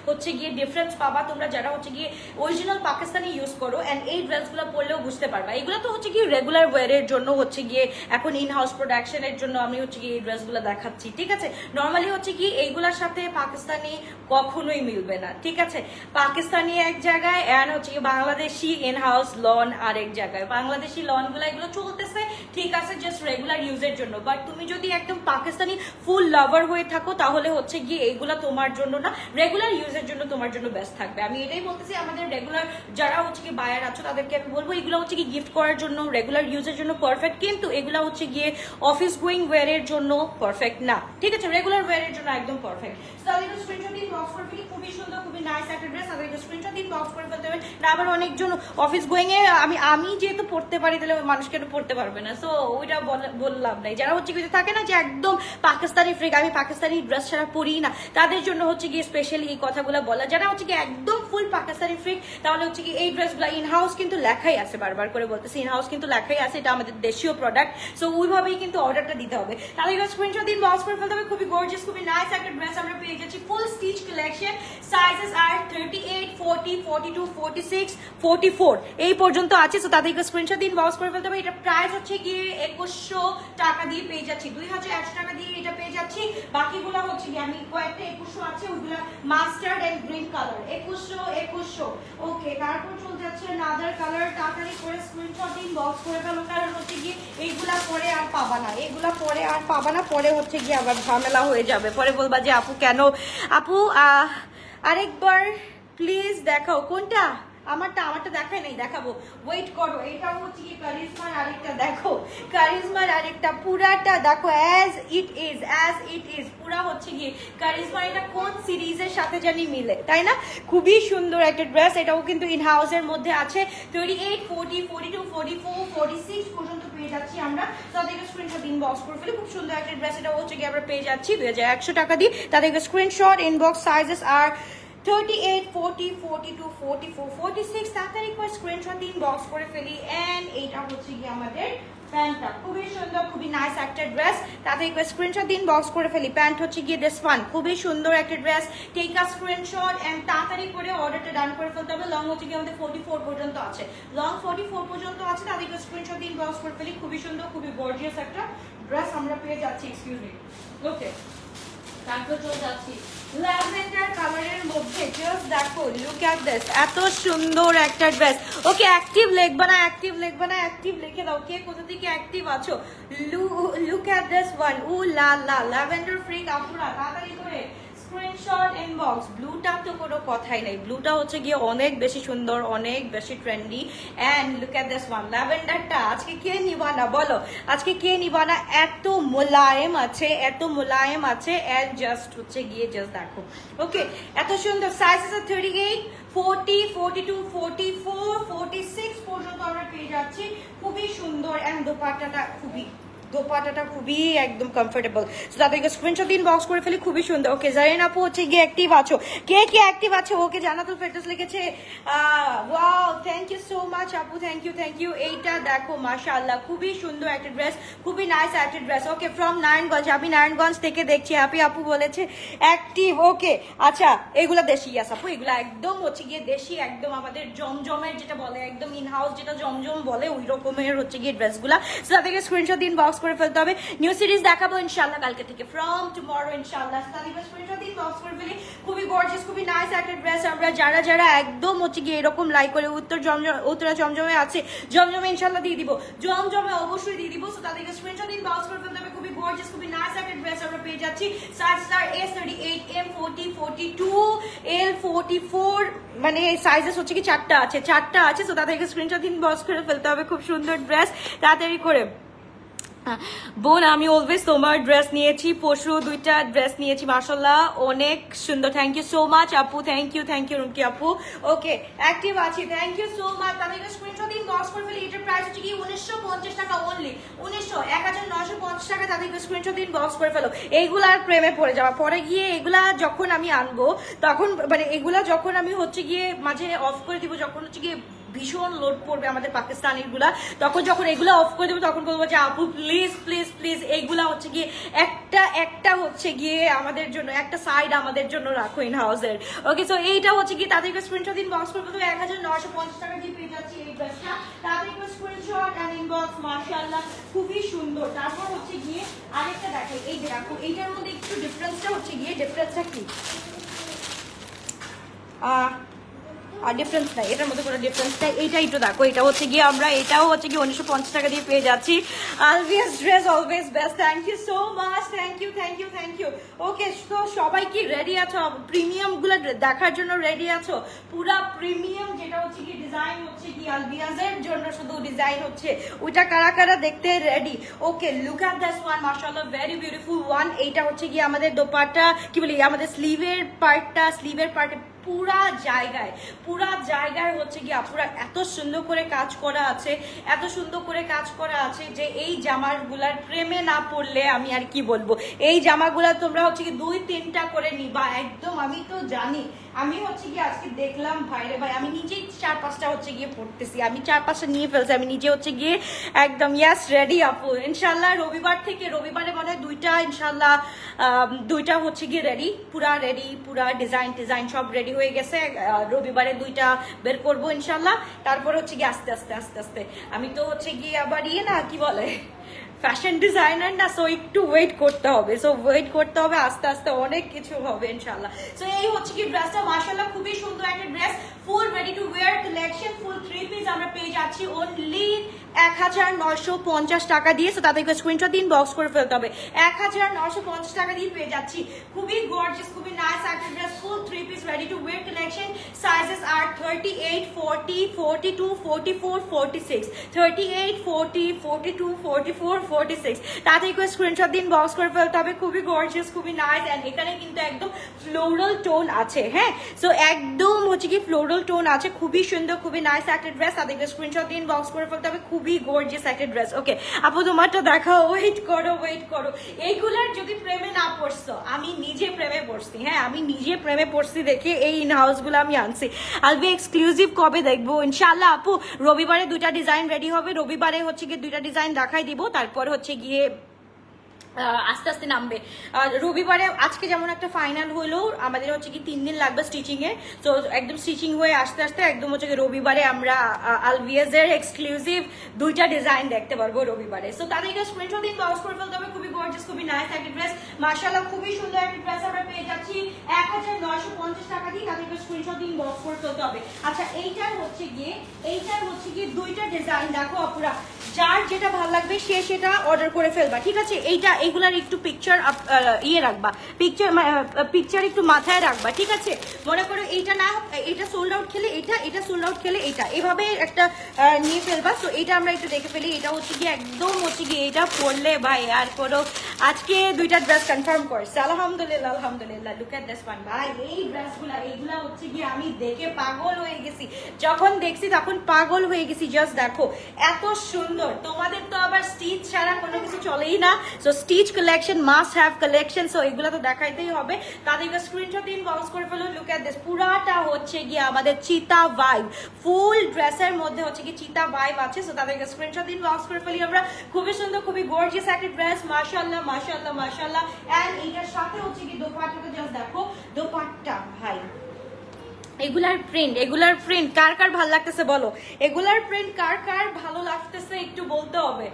হচ্ছে গিয়ে ডিফারেন্স পাবা তোমরা যারা হচ্ছে গিয়ে অরিজিনাল পাকিস্তানি ইউজ করো। এন্ড এই ড্রেসগুলো পরলেও বুঝতে পারবা, এগুলো তো হচ্ছে কি রেগুলার ওয়ারের জন্য হচ্ছে গিয়ে এখন ইন হাউস প্রোডাকশনের জন্য আমি হচ্ছে গিয়ে এই ড্রেসগুলো দেখাচ্ছি, ঠিক আছে। নর্মালি হচ্ছে কি এইগুলোর সাথে পাকিস্তানি কখনোই মিলবে না, ঠিক আছে। পাকিস্তানি এক জায়গায় এন্ড হচ্ছে কি বাংলাদেশি ইন হাউস লন আরেক জায়গায়। বাংলাদেশি লন গুলো এগুলো চলতেছে ঠিক আছে জাস্ট রেগুলার ইউজের জন্য, বাট তুমি যদি একদম পাকিস্তানি ফুল লাভার হয়ে থাকো তাহলে হচ্ছে গিয়ে এইগুলা তোমার জন্য না, রেগুলার ইউজের জন্য তোমার জন্য বেস্ট থাকবে। আমি এটাই বলতেছি, আমাদের রেগুলার যারা হচ্ছে কি বায়ার আছো তাদেরকে আমি বলবো এগুলো হচ্ছে কি গিফট করার জন্য, রেগুলার ইউজের জন্য পারফেক্ট, কিন্তু এগুলো হচ্ছে গিয়ে অফিস গোয়িং ওয়্যারের জন্য পারফেক্ট না, ঠিক আছে। রেগুলার ওয়্যারের জন্য একদম পারফেক্ট। তাদেরকে স্ক্রিনশট দিন বক্স করে ফেলি, খুবই সুন্দর, খুবই নাইস একটা ড্রেস। তাদেরকে স্ক্রিনশট দিন বক্স করে ফেলতে হবে না। আবার অনেকজন অফিস গোয়িং এ আমি যেহেতু পড়তে পারি তাহলে মানুষকে তো পড়তে পারবে না, সো ওইটা বললাম নাই। যারা হচ্ছে কিছু থাকে না যে একদম পাকিস্তানি ফ্রিক, আমি পাকিস্তানি ড্রেস ছাড়া পরি না, তাদের জন্য হচ্ছে গিয়ে স্পেশালি এই কথাগুলো বলা। যারা হচ্ছে কি একদম ফুল পাকিস্তানি ফ্রিক তাহলে হচ্ছে কি এই ড্রেসগুলো ইন হাউস কিন্তু লেখাই আছে, বারবার করে বলতেছি ইন হাউস কিন্তু লেখাই আছে, এটা আমাদের দেশীয় প্রোডাক্ট। সো ওইভাবেই কিন্তু অর্ডারটা দিতে হবে। তাহলে স্ক্রিনশট দিন বক্স করে ফেলতে হবে। খুবই গর্জিয়াস, খুবই নাইস একটা ড্রেস আমরা পেয়ে যাচ্ছি। ফুল স্টিচ কালেকশন, সাইজেস আর 38, 40, 42, 46, 44 এই পর্যন্ত আছে। সো তাদেরকে স্ক্রিনশট দিন বক্স করে ফেলতে হবে। এটা প্রাইস হচ্ছে গিয়ে 2100 টাকা দিয়ে পেয়ে যাচ্ছি, 2100 টাকা দিয়ে এটা পেয়ে যাচ্ছি। বাকিগুলো হচ্ছে গিয়ে আমি কয়েকটা 2100 আছে, ওইগুলো মাস্টার্ড এন্ড গ্রিন কালার 2100। ওকে, তারপর চলে যাচ্ছে নাদার কালার। তাড়াতাড়ি করে স্ক্রিনশট দিন বক্স করে ফেলো, কারণ হচ্ছে গিয়ে এইগুলা পরে আর পাবা না, পরে হচ্ছে গিয়ে আবার ঝামেলা হয়ে যাবে, পরে বলবা যে আপু কেন। আপু আরেকবার প্লিজ দেখাও। কোনটা? আমারটা দেখাই নাই, দেখাবো, ওয়েট করো। এটা হচ্ছে কি কারিজমার আরেকটা, দেখো কারিজমার আরেকটা, পুরাটা দেখো অ্যাজ ইট ইজ পুরা হচ্ছে গিয়ে কারিজমার। এটা কোন সিরিজের সাথে জানি মিলে, তাই না? খুবই সুন্দর একটা ড্রেস। এটাও কিন্তু ইন হাউসের মধ্যে আছে। 38, 40, 42, 44, 46 পর্যন্ত পেয়ে যাচ্ছি আমরা। তাদেরকে স্ক্রিনশট ইনবক্স করে ফেলে, খুব সুন্দর একটা ড্রেস। এটা হচ্ছে গিয়ে আমরা পেয়ে যাচ্ছি 2100 টাকা দিয়ে। তাদেরকে স্ক্রিনশট ইনবক্স, সাইজেস আর 38, 40, 42, 44, 46 তাড়াতাড়ি করে স্ক্রিনশট দিন বক্স করে ফেলি। এন্ড এইটা হচ্ছে গিয়ে আমাদের প্যান্টটা, খুবই সুন্দর, খুবই নাইস একটা ড্রেস। তাড়াতাড়ি করে স্ক্রিনশট দিন বক্স করে ফেলি। প্যান্ট হচ্ছে গিয়ে দিস ওয়ান, খুবই সুন্দর একটা dress. Take a screenshot and তাড়াতাড়ি করে অর্ডারটা ডান করে ফেলতে হবে। লং হচ্ছে গিয়ে আমাদের 44 পর্যন্ত আছে, তাদেরকে স্ক্রিনশট দিন বক্স করে ফেলি। খুবই সুন্দর, খুবই গর্জিয়াস একটা ড্রেস আমরা পেয়ে যাচ্ছি। এক্সকিউজ মি, ওকে। তারপর চলে যাচ্ছি ল্যাভেন্ডার কালারের মধ্যে। জাস্ট দেখো, লুক এট দিস, এত সুন্দর একটা ড্রেস। ওকে, অ্যাক্টিভ লিখবা না, অ্যাক্টিভ লিখে দাও। কে কোথা থেকে অ্যাক্টিভ আছো? লুক এট দিস ওয়ান, উ লা লা, ল্যাভেন্ডার ফ্রিক আপুরা তাড়াতাড়ি করে স্ক্রিনশট ইনবক্স। ব্লুটা তো কোনো কথাই নাই, ব্লুটা হচ্ছে গিয়ে অনেক বেশি সুন্দর, অনেক বেশি trendy. And look at this one, ল্যাভেন্ডারটা আজকে কে নিবা না বলো? আজকে কে নিবা না? এত মোলায়েম আছে। এন্ড জাস্ট হচ্ছে গিয়ে জাস্ট দেখো, ওকে এত সুন্দর। সাইজেস 38, 40, 42, 44, 46 পর্যন্ত আমরা পেয়ে যাচ্ছি। খুবই সুন্দর। এন্ড দোপাট্টাটা খুবই দোপাট্টাটা খুবই একদম কমফোর্টেবল। সো তাদেরকে স্ক্রিনশট দিন, বক্স করে ফেলি, খুবই সুন্দর। ওকে জারিন আপু হচ্ছে গিয়ে অ্যাক্টিভ আছো, কে কে অ্যাক্টিভ আছে? ওকে জান্নাতুল ফেরদৌস লিখেছে, wow thank you so much আপু, থ্যাংক ইউ। এইটা দেখো মাশাআল্লাহ খুবই সুন্দর একটা ড্রেস, খুবই নাইস একটা ড্রেস। ওকে ফ্রম নারায়ণগঞ্জ, আমি নারায়ণগঞ্জ থেকে দেখছি। হ্যাপি আপু বলেছে অ্যাক্টিভ। ওকে আচ্ছা এগুলা দেশি, ইয়াস আপু এগুলা একদম হচ্ছে গিয়ে দেশি, একদম আমাদের জমজমের যেটা বলে, একদম ইন হাউস যেটা জমজম বলে ওই রকমের হচ্ছে গিয়ে ড্রেসগুলা। সো তাদেরকে স্ক্রিনশট দিন, বক্স করে ফেলতে হবে। নিউ সিরিজ দেখাবো ইনশাআল্লাহ কালকে থেকে, ফ্রম টুমরো ইনশাআল্লাহ। তাদেরকে স্ক্রিনশট দিন, বক্স করে ফেলি, খুবই গর্জিয়াস, খুবই নাইস একটা ড্রেস। আমরা যারা একদম হচ্ছে গিয়ে এরকম লাইক করে উত্তরা জমজমে আছে, জমজমে ইনশাআল্লাহ দিয়ে দিব, জমজমে অবশ্যই দিয়ে দিব। সো তাদেরকে স্ক্রিনশট দিন, বক্স করে ফেলতে হবে। খুবই গর্জিয়াস, খুবই নাইস একটা ড্রেস আমরা পেয়ে যাচ্ছি। সাইজ S38, M40, 42, L44, মানে সাইজেস হচ্ছে কি চারটা আছে। সো তাদেরকে স্ক্রিনশট দিন, বক্স করে ফেলতে হবে। খুব সুন্দর ড্রেস, তাড়াতাড়ি করে। বোন আমি অলওয়েজ তোমার ড্রেস নিয়েছি, পরশু 2টা ড্রেস নিয়েছি, মাশাআল্লাহ অনেক সুন্দর। থ্যাংক ইউ সো মাচ আপু, থ্যাংক ইউ রুমকি আপু। ওকে অ্যাক্টিভ আছি, থ্যাংক ইউ সো মাচ। তাদেরকে স্ক্রিনশট দিন, বক্স করে ফেলি। এটার প্রাইস হচ্ছে কি 1950 টাকা অনলি, 1950 টাকা। তাদেরকে স্ক্রিনশট দিন, বক্স করে ফেলো। এইগুলার প্রেমে পড়ে যাওয়া, পরে গিয়ে এগুলা যখন আমি আনবো তখন মানে এগুলা যখন আমি হচ্ছে গিয়ে মাঝে অফ করে দিব, যখন হচ্ছে গিয়ে ভীষণ লোড পড়বে আমাদের পাকিস্তানির গুলা, তখন যখন এগুলো অফ করে দেবো তখন বলবো যে আপু প্লিজ এইগুলা হচ্ছে গিয়ে একটা হচ্ছে গিয়ে আমাদের জন্য, একটা সাইড আমাদের জন্য রাখো ইন হাউসের। ওকে সো এইটা হচ্ছে কি তাদেরকে স্ক্রিনশট দিন, বক্স করে দেবো। 1950 টাকা দিয়ে পেয়ে যাচ্ছি এই ড্রেসটা। তাদেরকে স্ক্রিনশট এন্ড ইনবক্স, মাশাআল্লাহ খুবই সুন্দর। তারপর হচ্ছে গিয়ে আরেকটা দেখো, এই যে দেখো এইটার মধ্যে একটু ডিফারেন্সটা হচ্ছে গিয়ে, ডিফারেন্সটা কি আর ডিফারেন্স নাই, এটার মধ্যে কোনো ডিফারেন্স নাই। এইটাই তো দেখো, এটা হচ্ছে গিয়ে আমরা এটাও হচ্ছে গিয়ে 1950 টাকা দিয়ে পেয়ে যাচ্ছি। আলভিয়াস dress always best, thank you so much, thank you. Okay তো সবাই কি রেডি আছো? প্রিমিয়াম গুলো দেখার জন্য রেডি আছো? পুরা প্রিমিয়াম যেটা হচ্ছে কি ডিজাইন হচ্ছে কি আলভিয়াসের জন্য শুধু ডিজাইন হচ্ছে, ওইটা কারা দেখতে ready? Okay look at this one, মাশাআল্লাহ ভেরি বিউটিফুল ওয়ান। এইটা হচ্ছে কি আমাদের দোপাট্টা কি বলি, আমাদের স্লিভের পার্টে পুরা জায়গায় হচ্ছে কি আপুরা এত সুন্দর করে কাজ করা আছে, যে এই জামাগুলার প্রেমে না পড়লে আমি আর কি বলবো। এই জামাগুলা তোমরা হচ্ছে কি 2-3টা করে নিবা একদম। আমি তো জানি, আমি হচ্ছে কি আজকে দেখলাম ভাই আমি নিজেই 4-5টা হচ্ছে গিয়ে পড়তেছি, আমি 4-5টা নিয়ে ফেলছি, আমি নিজে হচ্ছে গিয়ে একদম ইয়াস রেডি আপু ইনশাল্লাহ। রবিবারে মনে হয় 2টা ইনশাল্লাহ, 2টা হচ্ছে গিয়ে রেডি, পুরা ডিজাইন সব রেডি হয়ে গেছে। রবিবারে 2টা বের করবো ইনশাল্লাহ। তারপর হচ্ছে গিয়ে আস্তে আমি তো হচ্ছে গিয়ে আবার না কি বলে ফ্যাশন ডিজাইনার না, সো একটু ওয়েট করতে হবে, আস্তে অনেক কিছু হবে ইনশাল্লাহ। সো এই হচ্ছে কি ড্রেসটা, মাশাআল্লাহ খুবই সুন্দর একটা dress, full ready to wire collection, full 3 piece আমরা পেয়ে যাচ্ছি অনলি 1950 টাকা দিয়ে। সো তাদেরকে স্ক্রিনশট দিন, বক্স করে ফেলতে হবে। 1950 টাকা দিয়ে পেয়ে যাচ্ছি খুবই গর্জিয়াস, খুবই নাইস একটা dress, full 3 piece ready to wire collection. Sizes আর 38, 40, 42, 44, 46, 38, 40, 42, 44, 46। তাদেরকে স্ক্রিনশট দিন, বক্স করে ফেলতে হবে। খুবই গর্জিয়াস, খুবই নাইস, এন্ড এখানে কিন্তু একদম ফ্লোরাল টোন আছে। হ্যাঁ সো একদম হচ্ছে কি ফ্লোরাল টোন আছে, খুবই সুন্দর, খুবই নাইস একটা ড্রেস। তাদেরকে স্ক্রিনশট দিন, বক্স করে ফেলতে হবে। খুবই গর্জিয়াস একটা ড্রেস। ওকে আপু তোমারটা দেখাও, ওয়েট করো। এইগুলার যদি প্রেমে না পড়ছো, আমি নিজে প্রেমে পড়ছি। হ্যাঁ আমি নিজে প্রেমে পড়ছি দেখে এই ইন হাউস গুলো আমি আনছি। আলবি এক্সক্লুসিভ কবে দেখবো? ইনশাআল্লাহ আপু রবিবারে 2টা ডিজাইন রেডি হবে, রবিবারে হচ্ছে গিয়ে 2টা ডিজাইন দেখাই দিব, তারপর হচ্ছে গিয়ে আস্তে নামবে। রবিবারে আজকে যেমন একটা ফাইনাল হলো, আমাদের হচ্ছে কি 3 দিন লাগবে স্টিচিং এ, তো একদম স্টিচিং হয়ে আস্তে একদম হচ্ছে কি রবিবারে আমরা আলভিয়াজের এক্সক্লুসিভ 2টা ডিজাইন দেখতে পারবো রবিবারে। সো তাদেরকে স্ক্রিনশট দিন, বক্স করে ফেলতে হবে। খুবই গর্জিয়াস, খুবই নাইস একটা ড্রেস, মাশাআল্লাহ খুবই সুন্দর একটা ড্রেস আমরা পেয়ে যাচ্ছি 1950 টাকা দিয়ে। তাদেরকে স্ক্রিনশট দিন, বক্স করে ফেলতে হবে। আচ্ছা এইটার হচ্ছে গিয়ে 2টা ডিজাইন দেখো আপুরা, যার যেটা ভালো লাগবে সে সেটা অর্ডার করে ফেলবা, ঠিক আছে? এইগুলার একটু পিকচার রাখবা, পিকচার একটু মাথায় রাখবা, ঠিক আছে? মনে করো এইটা না, এটা সোল্ড আউট খেলে এটা সোল্ড আউট খেলে এটা, এভাবে একটা নিয়ে ফেলবা। তো এটা আমরা একটু দেখে ফেলি। এটা হচ্ছে গিয়ে একদম হচ্ছে গিয়ে এটা পরলে ভাই আর করো। আজকে 2টা ড্রেস কনফার্ম করছে, আলহামদুলিল্লাহ। লুক এট দিস ওয়ান ভাই, এই এইগুলা হচ্ছে গিয়ে আমি দেখে পাগল হয়ে গেছি, যখন দেখছি তখন পাগল হয়ে গেছি। জাস্ট দেখো এত সুন্দর, সুন্দর। তোমাদের তো আবার স্টিচ ছাড়া কোনো কিছু চলেই না, so stitch collection must have collection, so এগুলো তো দেখাইতেই হবে। তাদেরকে স্ক্রিনশট দিন, বক্স করে ফেলো। লুক এট দিস, পুরাটা হচ্ছে গিয়ে আমাদের চিতা ভাইব, ফুল ড্রেসের মধ্যে হচ্ছে কি চিতা ভাইব আছে। সো তাদেরকে স্ক্রিনশট দিন, বক্স করে ফেলি আমরা। খুবই সুন্দর, খুবই গর্জিয়াস একটা ড্রেস, মাশাআল্লাহ মাশাআল্লাহ মাশাআল্লাহ। এন্ড এটার সাথে হচ্ছে কি দোপাট্টাটা জাস্ট দেখো, দোপাট্টা ভাই এগুলার প্রিন্ট কার কার ভালো লাগতেছে বলো, এগুলার প্রিন্ট কার কার ভালো লাগতেছে একটু বলতে হবে।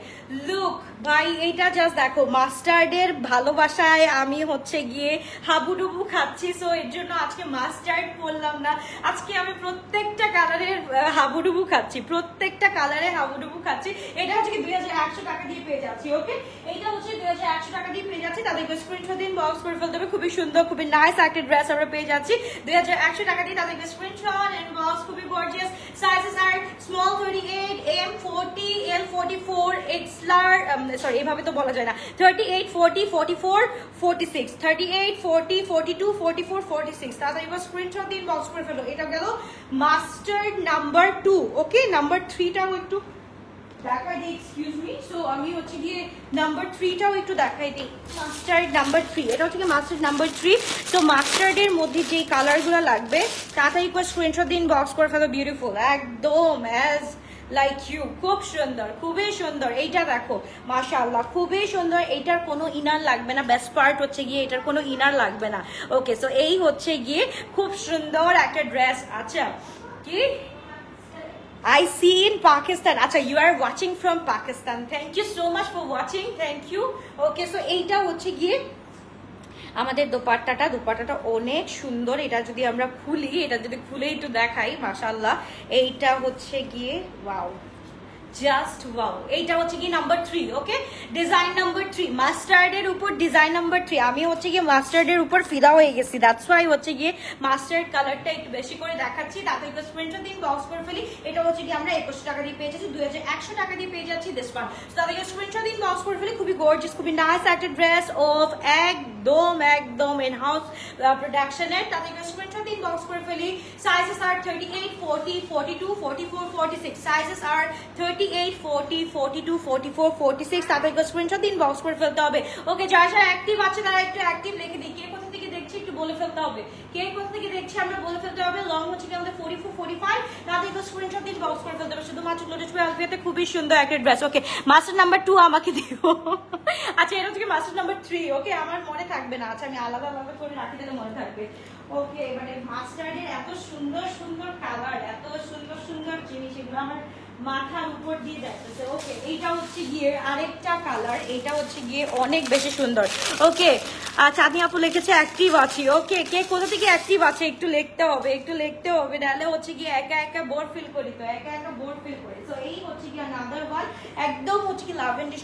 লুক ভাই এইটা জাস্ট দেখো, মাস্টার্ডের ভালোবাসায় আমি হচ্ছে গিয়ে হাবুডুবু খাচ্ছি। সো এর জন্য আজকে মাস্টার্ড বললাম না, আজকে আমি প্রত্যেকটা কালারের হাবুডুবু খাচ্ছি, প্রত্যেকটা কালারে হাবুডুবু খাচ্ছি। এটা হচ্ছে কি 2100 টাকা দিয়ে পেয়ে যাচ্ছি। ওকে, এইটা হচ্ছে 2100 টাকা দিয়ে পেয়ে যাচ্ছি। তাদেরকে স্ক্রিনশট দিন, বক্স করে ফেলতে হবে। খুবই সুন্দর, খুবই নাইস একটা ড্রেস আমরা পেয়ে যাচ্ছি 2100 টাকা দিয়ে। তাদেরকে screenshot and box খুবই gorgeous. Sizes are small 38, M 40, L 44, X large, sorry এভাবে তো বলা যায় না, 38, 40, 44, 46, 38, 40, 42, 44, 46। তাহলে এবার স্ক্রিনশট দিন, বক্স করে ফেলো। এটা গেল মাস্টার্ড নাম্বার 2। ওকে, নাম্বার 3টাও একটু দেখাই দিই, এক্সকিউজ মি। সো আমি হচ্ছে গিয়ে নাম্বার 3টাও একটু দেখাই দিই। মাস্টার্ড নাম্বার 3, এটা হচ্ছে গিয়ে মাস্টার্ড নাম্বার 3। সো মাস্টার্ডের মধ্যে যে কালারগুলো লাগবে তাতে একবার স্ক্রিনশট দিন, বক্স করে ফেলো। বিউটিফুল, একদম অ্যাজ লাইক ইউ, খুব সুন্দর, খুবই সুন্দর। এইটা দেখো মাশাআল্লাহ, খুবই সুন্দর। এইটার কোনো ইনার লাগবে না, বেস্ট পার্ট হচ্ছে গিয়ে এটার কোনো ইনার লাগবে না। ওকে, সো এই হচ্ছে গিয়ে খুব সুন্দর একটা ড্রেস। আচ্ছা কি I see in Pakistan. Acha, you are watching from Pakistan. Thank you so much for watching. Thank you. Okay, so এইটা হচ্ছে গিয়ে আমাদের দোপাট্টাটা অনেক সুন্দর। এটা যদি আমরা খুলি, এটা যদি খুলে একটু দেখাই, মাশাআল্লাহ। এইটা হচ্ছে গিয়ে ওয়াও, জাস্ট ওয়াও। এইটা হচ্ছে কি নাম্বার 3। ওকে, ডিজাইন নাম্বার 3, মাস্টার্ডের উপর ডিজাইন নাম্বার 3। আমি হচ্ছে গিয়ে মাস্টার্ডের উপর ফিদা হয়ে গেছি, দ্যাটস ওয়াই হচ্ছে গিয়ে মাস্টার্ড কালারটা একটু বেশি করে দেখাচ্ছি। তাতে একটু স্ক্রিনশট দিন, বক্স করে ফেলি। এটা হচ্ছে কি আমরা 2100 টাকা দিয়ে পেয়ে যাচ্ছি, 2100 টাকা দিয়ে পেয়ে যাচ্ছি দিস ওয়ান। তাতে স্ক্রিনশট দিন, বক্স করে ফেলি। খুবই গর্জিয়াস, খুবই নাইস একটা ড্রেস অফ একদম ইন হাউস প্রোডাকশনের। তাতে স্ক্রিনশট দিন, বক্স করে ফেলি। সাইজেস আর 38, 40, 42, 44, 46। সাইজেস আর 38, 40, 42, 44, 46। তাদেরকে স্ক্রিনশট দিন, বক্স করে ফেলতে হবে। ওকে, যারা যারা অ্যাক্টিভ আছে তারা একটু অ্যাক্টিভ লিখে দিই। কে কোথা থেকে দেখছি একটু বলে ফেলতে হবে, কে কোথা থেকে দেখছি আমরা বলে ফেলতে হবে। লং হচ্ছে কি আমাদের 44, 45। তাদেরকে স্ক্রিনশট দিন, বক্স করে ফেলতে হবে। শুধুমাত্র লোটেস বয় আলফিয়াতে খুবই সুন্দর একটা ড্রেস। ওকে, মাস্টার নাম্বার 2 আমাকে দিও। আচ্ছা, এটা হচ্ছে মাস্টার নাম্বার 3। ওকে, আমার মনে থাকবে না। আচ্ছা, আমি আলাদা আলাদা করে রাখি, দিলে মনে থাকবে। ওকে, মানে মাস্টার্ডের এত সুন্দর সুন্দর কালার, এত সুন্দর সুন্দর জিনিস, এগুলো আমার মাথার উপর দিয়ে যাচ্ছে। ওকে, এইটা হচ্ছে গিয়ে আরেকটা কালার, এটা হচ্ছে গিয়ে অনেক বেশি সুন্দর। ওকে, চাঁদনি আপু লিখেছে অ্যাক্টিভ আছি। ওকে, কে কোথা থেকে অ্যাক্টিভ আছে একটু লিখতে হবে, একটু লিখতে হবে, নাহলে হচ্ছে গিয়ে একা একা বোর ফিল করি, তো একা একা বোর ফিল করি। তো এই হচ্ছে গিয়ে আনাদার ওয়ান, একদম হচ্ছে কি ল্যাভেন্ডার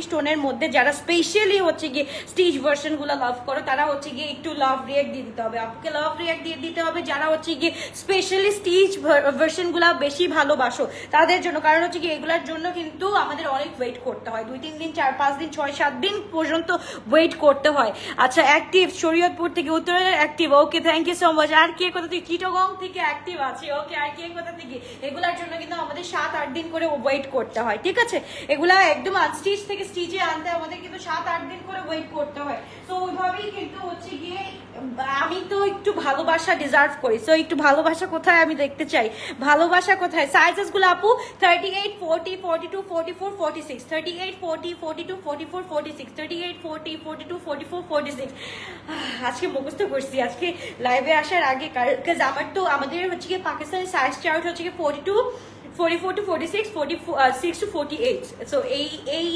স্টোনের মধ্যে যারা স্পেশালি হচ্ছে গিয়ে স্টিচ ভার্সন গুলো লাভ করো, তারা হচ্ছে গিয়ে একটু লাভ রিয়াক্ট দিয়ে দিতে হবে, আপুকে লাভ রিয়াক্ট দিয়ে দিতে হবে। যারা হচ্ছে গিয়ে স্পেশালি স্টিচ ভার্সন গুলা বেশি ভালোবাসো তাদের জন্য, কারণ হচ্ছে কি এগুলার জন্য কিন্তু আমাদের অনেক ওয়েট করতে হয়, 2-3 দিন, 4-5 দিন, 6-7 দিন পর্যন্ত ওয়েট করতে হয়। আচ্ছা, অ্যাক্টিভ শরীয়তপুর থেকে, উত্তরের active. Okay, thank you so much. আর কে কোথা থেকে? চিটাগং থেকে অ্যাক্টিভ আছে। ওকে, আর কে কোথা থেকে? এগুলার জন্য কিন্তু আমাদের 7-8 দিন করে ওয়েট করতে হয়, ঠিক আছে? এগুলা একদম আনস্টিচ থেকে স্টিচে আনতে আমাদের কিন্তু 7-8 দিন করে ওয়েট করতে হয়। তো ওইভাবেই কিন্তু হচ্ছে গিয়ে আমি তো একটু ভালোবাসা ডিজার্ভ করি। সো একটু ভালোবাসা কোথায় আমি দেখতে চাই, ভালোবাসা কোথায়? সাইজেস গুলো আপু 38, 40, 42, 44, 46, 38, 40, 42, 44, 46, 38, 40, 42, 44, 46। আজকে মুখস্থ করছি আজকে লাইভে আসার আগে, কারণ আমাদের হচ্ছে গিয়ে পাকিস্তানের সাইজ চার্ট হচ্ছে গিয়ে 42, 44 to 46, 46 to 48। সো এই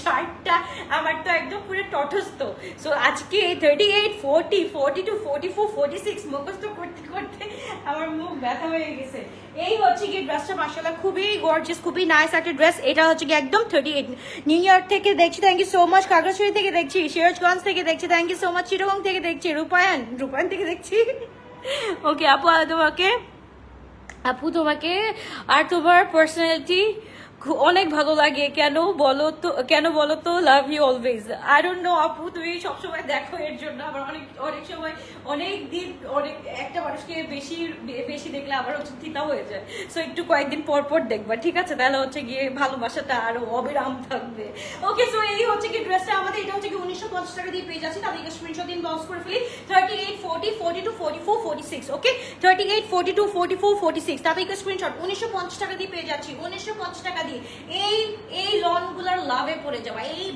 চার্টটা আমার তো একদম পুরো তটস্থ। সো আজকে 38, 40, 42, 44, 46 মুখস্থ করতে করতে আমার মুখ ব্যথা হয়ে গেছে। এই হচ্ছে কি ড্রেসটা মাশাআল্লাহ খুবই গর্জিয়াস, খুবই নাইস একটা ড্রেস। এটা হচ্ছে কি একদম 38। নিউ ইয়র্ক থেকে দেখছি, thank you so much. Khagrachari থেকে দেখছি, সিরাজগঞ্জ থেকে দেখছি, thank you so much. Chittagong থেকে দেখছি, রূপায়ণ থেকে দেখছি। ওকে আপু, তোমাকে আর তোমার পার্সোনালিটি অনেক ভালো লাগে। কেন বলো তো, love you always. I don't know আপু, তুমি সবসময় দেখো এর জন্য। আবার অনেক সময় অনেক দিন একটা মানুষকে বেশি দেখলে আবার হচ্ছে থিতা হয়ে যায়। সো একটু কয়েকদিন পর দেখবা, ঠিক আছে? তাহলে হচ্ছে গিয়ে ভালোবাসাটা আরো অবিরাম থাকবে। ওকে, সো এই হচ্ছে কি ড্রেসটা আমাদের, এটা হচ্ছে কি 1950 টাকা দিয়ে পেয়ে যাচ্ছে। তাদেরকে স্ক্রিনশট দিন, বক্স করে ফেলি। 38, 40, 42, 44, 46। ওকে, 38, 42, 44, 46। তাদেরকে স্ক্রিনশট 1950 টাকা দিয়ে পেয়ে যাচ্ছি। 1950 টাকা দিয়ে এই লন গুলার লাভে পড়ে যাওয়া, এই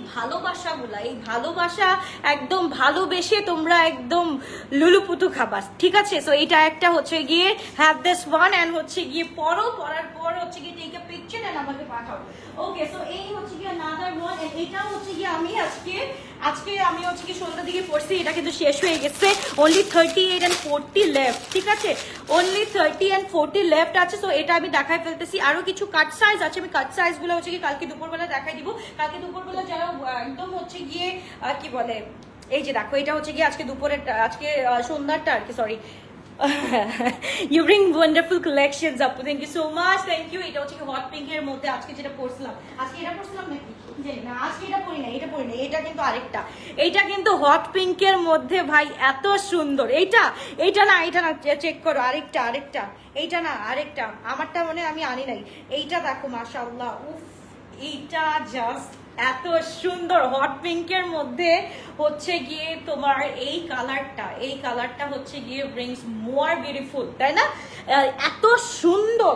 ভালোবাসা একদম ভালোবেসে তোমরা একদম লুলুপুতু খাবা, ঠিক আছে? সো এটা একটা হচ্ছে গিয়ে হ্যাভ দিস ওয়ান এন্ড হচ্ছে গিয়ে পরার পর হচ্ছে গিয়ে টেক আ পিকচার এন্ড আমাকে পাঠাও। ওকে, সো এই হচ্ছে গিয়ে আনাদার ওয়ান। এন্ড এটা হচ্ছে গিয়ে আমি আজকে আমি হচ্ছে কি সন্ধ্যার দিকে পড়ছি, এটা কিন্তু শেষ হয়ে গেছে। অনলি 38 and 40 লেফট, ঠিক আছে? অনলি 30 and 40 লেফট আছে। সো এটা আমি দেখাই ফেলতেছি। আরো কিছু কাট সাইজ আছে, আমি কাট সাইজ গুলো হচ্ছে কি কালকে দুপুরবেলা দেখাই দিব। কালকে দুপুরবেলা যারা একদম হচ্ছে গিয়ে কি বলে, এই যে দেখো, এটা হচ্ছে গিয়ে আজকে সন্ধ্যারটা আর কি, sorry. You bring wonderful collections, Apu. Thank you so much. Thank you. এটা হচ্ছে হট পিঙ্ক এর মধ্যে আজকে যেটা পরছিলাম, আজকে এটা পরছিলাম নাকি জানি না, আজকে এটা পরি না, এটা কিন্তু আরেকটা। এইটা কিন্তু হট পিঙ্ক এর মধ্যে ভাই এত সুন্দর। এইটা না চেক করো, আরেকটা এইটা না আরেকটা, আমারটা মনে আমি আনি নাই। এইটা দেখো, মাশাআল্লাহ, উফ, এইটা জাস্ট এত সুন্দর। হট পিঙ্কের মধ্যে হচ্ছে গিয়ে তোমার এই কালারটা হচ্ছে গিয়ে ব্রিংস মোর বিউটিফুল, তাই না? এত সুন্দর।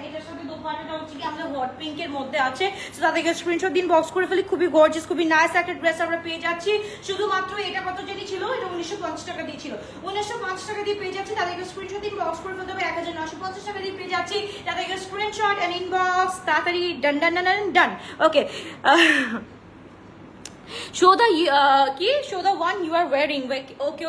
এটার সাথে দোপাট্টাটা হচ্ছে কি আমাদের হট পিঙ্কের মধ্যে আছে। তো তাদেরকে স্ক্রিনশট দিন, বক্স করে ফেলি। খুবই গর্জিয়াস, খুবই নাইস একটা ড্রেস আমরা পেয়ে যাচ্ছি। শুধুমাত্র এটা কত জানি ছিল, এটা 1950 টাকা দিয়ে ছিল। 1950 টাকা দিয়ে পেয়ে যাচ্ছি। তাদেরকে স্ক্রিনশট দিন, বক্স করে ফেলতে হবে। 1950 টাকা দিয়ে পেয়ে যাচ্ছি। তাদেরকে স্ক্রিনশট এন্ড ইনবক্স তাড়াতাড়ি ডান। ওকে, show the one you are wearing. Okay,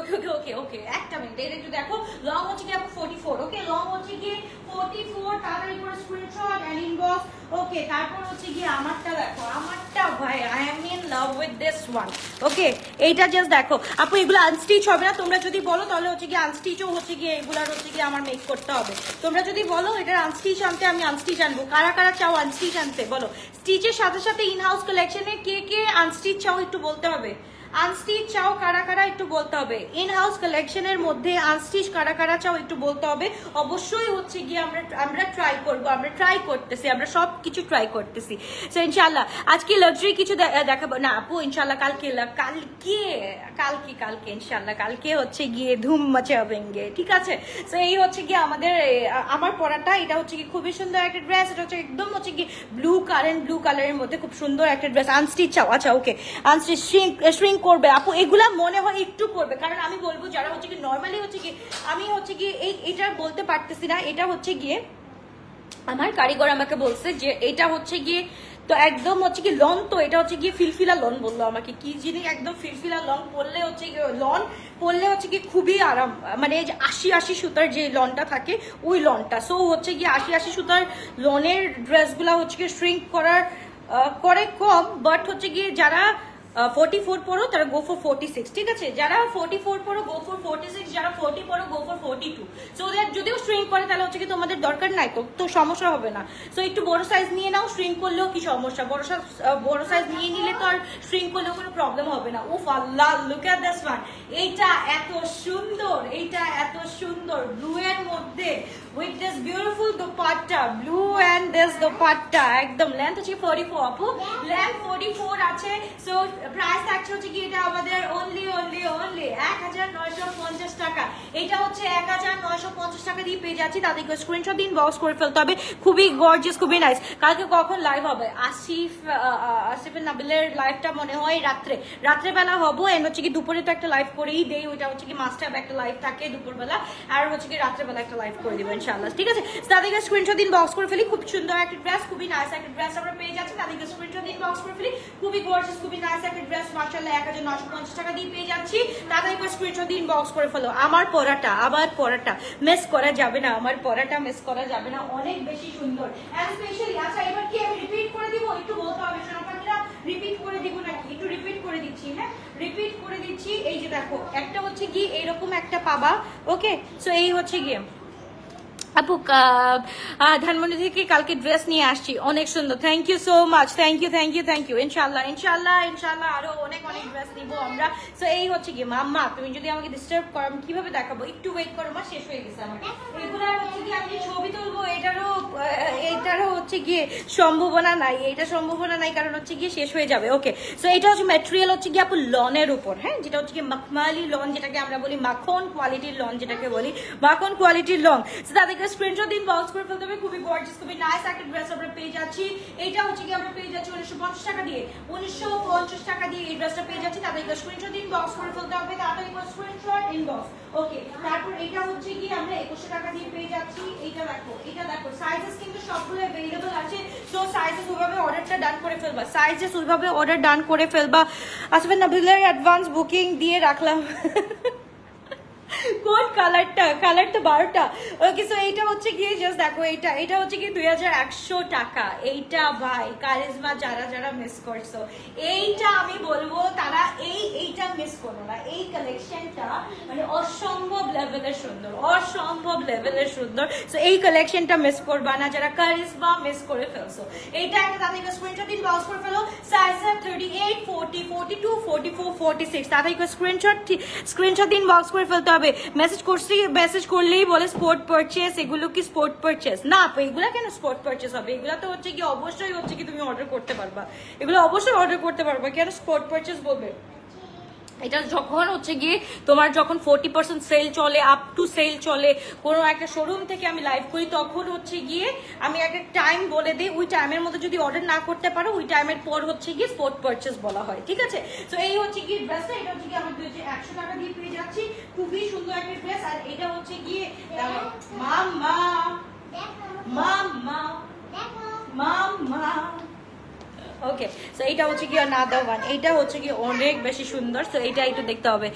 একটা মিনিট, এটা একটু দেখো। লং হচ্ছে কি 44, ওকে, লং হচ্ছে কি 44। তাড়াতাড়ি করে স্ক্রিনশট এন্ড ইনবক্স। ওকে, তারপর হচ্ছে কি আমারটা দেখো, আমারটা ভাই I am in love with this one. Okay, এইটা জাস্ট দেখো আপু, এগুলো আনস্টিচ হবে না। তোমরা যদি বলো তাহলে হচ্ছে কি আনস্টিচও হচ্ছে কি এগুলার হচ্ছে কি আমার মেক করতে হবে। তোমরা যদি বলো এটার আনস্টিচ আনতে, আমি আনস্টিচ আনবো। কারা চাও আনস্টিচ আনতে বলো। স্টিচের সাথে ইন হাউস কালেকশনে কে আনস্টিচ চাও একটু বলতে হবে। আনস্টিচ চাও কারা একটু বলতে হবে। ইন হাউস কালেকশনের মধ্যে আনস্টিচ কারা চাও একটু বলতে হবে। অবশ্যই হচ্ছে গিয়ে আমরা ট্রাই করবো, আমরা সব কিছু ট্রাই করতেছি। সো ইনশাআল্লাহ আজকে লাক্সারি কিছু দেখাবো না আপু, ইনশাআল্লাহ কালকে ইনশাআল্লাহ কালকে হচ্ছে গিয়ে ধুম মাচাবেঙ্গে, ঠিক আছে? সো এই হচ্ছে গিয়ে আমার পরাটা, এটা হচ্ছে কি খুবই সুন্দর একটা ড্রেস। এটা হচ্ছে একদম হচ্ছে কি ব্লু কালারের মধ্যে খুব সুন্দর একটা ড্রেস। আনস্টিচ চাও? আচ্ছা, ওকে, আনস্টিচ শ্রিঙ্ক করবে আপু, এগুলা মনে হয় একটু করবে। কারণ আমি বলবো যারা হচ্ছে কি নর্মালি হচ্ছে কি, আমি হচ্ছে কি এটা বলতে পারতেছি না। এটা হচ্ছে গিয়ে আমার কারিগর আমাকে বলছে যে এটা হচ্ছে গিয়ে তো একদম হচ্ছে কি লন, তো এটা হচ্ছে গিয়ে ফিলফিলা লন বললো আমাকে। কি জিনিস একদম ফিলফিলা লন পরলে হচ্ছে কি খুবই আরাম, মানে এই যে 80 সুতার যে লনটা থাকে ওই লনটা। সো হচ্ছে গিয়ে 80 সুতার লনের ড্রেসগুলা হচ্ছে গিয়ে শ্রিঙ্ক করে কম, বাট হচ্ছে গিয়ে যারা 44 পরো তারা গো ফর 46, ঠিক আছে? যারা 44 পরো গো ফর 46, যারা 40 পরো গো ফর 42। সো দ্যাট যদিও শ্রিঙ্ক করে তাহলে হচ্ছে কি তোমাদের দরকার নাই, তো সমস্যা হবে না। সো একটু বড় সাইজ নিয়ে নাও, শ্রিঙ্ক করলেও কি সমস্যা, বড় সাইজ নিয়ে নিলে তো আর শ্রিঙ্ক করলেও কোনো প্রবলেম হবে না। উফ আল্লাহ, লুক এট দিস ওয়ান। এইটা এত সুন্দর ব্লু এর মধ্যে with this beautiful dupatta, blue and this dupatta, একদম লেন্থ হচ্ছে 44 আপু, লেন্থ 44 আছে। সো প্রাইস থাকছে হচ্ছে কি এটা আমাদের only 1950 টাকা। এটা হচ্ছে 1950 টাকা দিয়ে পেয়ে যাচ্ছি। তাদেরকে স্ক্রিনশট দিন, বক্স করে ফেলতে হবে। খুবই গর্জিয়াস, খুবই নাইস। কালকে কখন লাইভ হবে? আসিফ নাবিলের লাইভটা মনে হয় রাত্রেবেলা হবো। এন্ড হচ্ছে কি দুপুরে তো একটা লাইভ করেই দেই, ওইটা হচ্ছে কি মাস্ট হ্যাভ একটা লাইভ থাকে দুপুরবেলা, আর হচ্ছে কি রাত্রেবেলা একটা লাইভ করে দিবেন ইনশাআল্লাহ, ঠিক আছে? তাদেরকে স্ক্রিনশট দিন, বক্স করে ফেলি। খুব সুন্দর একটা ড্রেস, খুবই নাইস একটা ড্রেস আমরা পেয়ে যাচ্ছি। তাদেরকে স্ক্রিনশট দিন, বক্স করে ফেলি। খুবই গর্জিয়াস, খুবই নাইস একটা ড্রেস, মাশাআল্লাহ 1950 টাকা দিয়ে পেয়ে যাচ্ছি। তাদেরকে স্ক্রিনশট দিন, বক্স করে ফেলো। আমার পরাটা মিস করা যাবে না, অনেক বেশি সুন্দর এন্ড স্পেশালি। আচ্ছা, এবার কি আমি রিপিট করে দিব? একটু বলতে হবে সোনাপাখিরা, রিপিট করে দিব নাকি? একটু রিপিট করে দিচ্ছি, হ্যাঁ রিপিট করে দিচ্ছি। এই যে দেখো, একটা হচ্ছে কি এরকম একটা পাবা, ওকে? সো এই হচ্ছে গিয়ে আপু ধানমন্ডি থেকে কালকে ড্রেস নিয়ে আসছি, অনেক সুন্দর। Thank you so much, thank you thank you thank you. ইনশাল্লাহ ইনশাল্লাহ ইনশাল্লাহ আরো অনেক অনেক ড্রেস নিবো আমরা। সো এই হচ্ছে কি মাম্মা, তুমি যদি আমাকে ডিস্টার্ব করো আমি কিভাবে দেখাবো, একটু ওয়েট করো মা, শেষ হয়ে গেছে আমার। এগুলো হচ্ছে কি আমি ছবি তুলবো, এটারও হচ্ছে গিয়ে সম্ভাবনা নাই, এটা সম্ভাবনা নাই, কারণ হচ্ছে গিয়ে শেষ হয়ে যাবে। ওকে, সো এটা হচ্ছে ম্যাটেরিয়াল হচ্ছে গিয়ে আপু লনের উপর, হ্যাঁ, যেটা হচ্ছে কি মখমালি লন, যেটাকে আমরা বলি মাখন কোয়ালিটির লন, যেটাকে বলি মাখন কোয়ালিটির লন। সো তাদেরকে স্ক্রিনশট দিন, বক্স করে ফেলতে হবে। খুবই গর্জিয়াস, খুবই নাইস একটা ড্রেস আমরা পেয়ে যাচ্ছি। এইটা হচ্ছে কি আমরা পেয়ে যাচ্ছি 1950 টাকা দিয়ে, 1950 টাকা দিয়ে এই ড্রেসটা পেয়ে যাচ্ছি। তাদেরকে স্ক্রিনশট দিন, বক্স করে ফেলতে হবে, তাড়াতাড়ি করে স্ক্রিনশট ইনবক্স। ওকে, তারপর এটা হচ্ছে কি আমরা 2100 টাকা দিয়ে পেয়ে যাচ্ছি। এটা দেখো সাইজেস কিন্তু সবগুলো अवेलेबल আছে। সো সাইজেস ওইভাবে অর্ডারটা ডান করে ফেলবা, সাইজেস ওইভাবে অর্ডার ডান করে ফেলবা। আসবে নাবিলের অ্যাডভান্স বুকিং দিয়ে রাখলাম। কোন কালারটা, কালার তো 12টা। ওকে, সো এইটা হচ্ছে গিয়ে জাস্ট দেখো, এটা হচ্ছে কি 2100 টাকা। এইটা ভাই কারিজমা যারা যারা মিস করছো, এইটা আমি বলবো তারা এইটা মিস করো না। এই কালেকশনটা মানে অসম্ভব লেভেলের সুন্দর, অসম্ভব লেভেলের সুন্দর। সো এই কালেকশনটা মিস করবা না যারা কারিজমা মিস করে ফেলছো। এইটা একটা তাদেরকে স্ক্রিনশট দিন, বক্স করে ফেলো। সাইজ 38, 40, 42, 44, 46 তাদেরকে স্ক্রিনশট দিন, বক্স করে ফেলতে হবে। মেসেজ করলেই বলে স্পোর্ট পারচেস, এগুলো কি স্পোর্ট পারচেস না আপু? এগুলো কেন স্পোর্ট পারচেস হবে? এগুলো তো হচ্ছে কি অবশ্যই হচ্ছে কি তুমি অর্ডার করতে পারবা, এগুলো অবশ্যই অর্ডার করতে পারবা। কেন স্পোর্ট পারচেস বলবে? এটা যখন হচ্ছে গিয়ে তোমার যখন 40% সেল চলে, আপ টু সেল চলে, কোনো একটা শোরুম থেকে আমি লাইভ করি, তখন হচ্ছে গিয়ে আমি একটা টাইম বলে দিই, ওই টাইমের মধ্যে যদি অর্ডার না করতে পারো ওই টাইমের পর হচ্ছে গিয়ে স্পট পারচেস বলা হয়, ঠিক আছে? তো এই হচ্ছে গিয়ে ড্রেসটা, এটা হচ্ছে গিয়ে আমার 100 টাকা দিয়ে পেয়ে যাচ্ছি। খুবই সুন্দর একটা ড্রেস। আর এটা হচ্ছে গিয়ে মাম্মা মাম্মা মাম্মা। ওকে, সো এইটা হচ্ছে কি আনাদার ওয়ান, এইটা হচ্ছে কি অনেক বেশি সুন্দর। সো এইটা একটু দেখতে হবে।